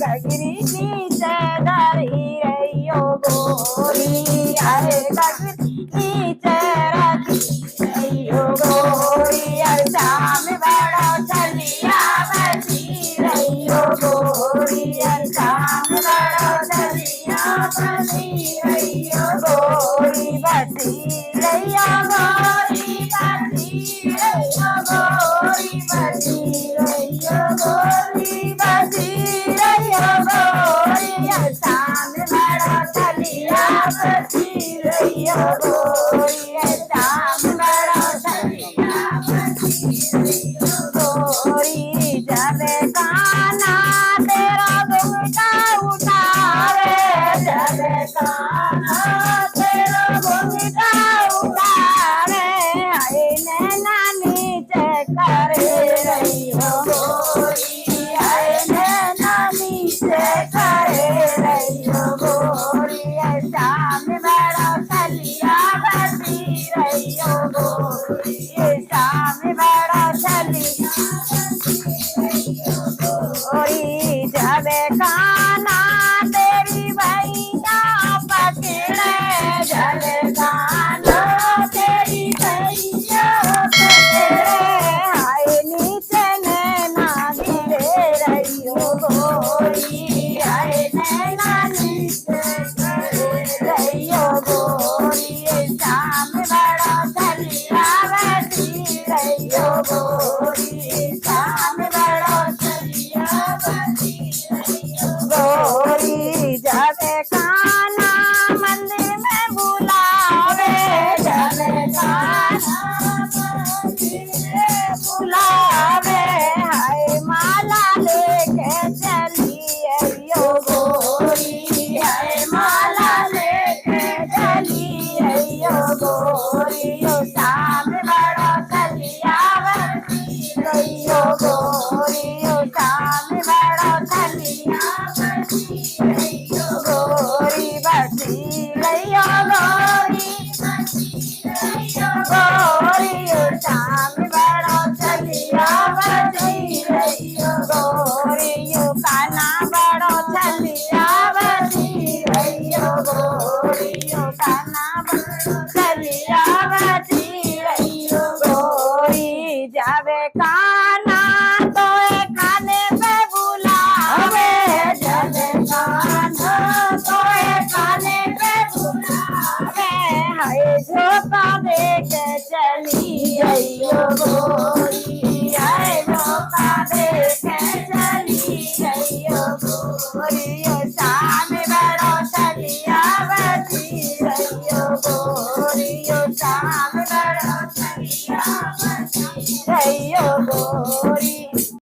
गगरी नीचे धरी रहियो गोरी अरे गगरी नीचे रखी रहियो गोरी अरे शाम बड़ा चलिया बसी रहियो गोरी अरे शाम बड़ा चलिया बसी रहियो गोरी बसी रहियो गोरी बसी रहियो गोरी बसी रहियो गोरी बसी रहियो गोरी शाम बड़ा चलिया बसी रहियो गोरी शाम बड़ा चलिया बसी रहियो गोरी जबे काना तेरा घुंघटा उठावे जबे काना तेरा घुंघटा उठावे आए नैना नीचे करे रहियो गोरी आए नैना नीचे करे रहियो गोरी शाम बड़ा चलिया बसी रहियो गोरी शाम बड़ा चलिया गोरी जबे काना तेरी भैया पकड़े जबे काना तेरी भैया पकड़े हाय नीचे नैना गिरे रहियो गोरी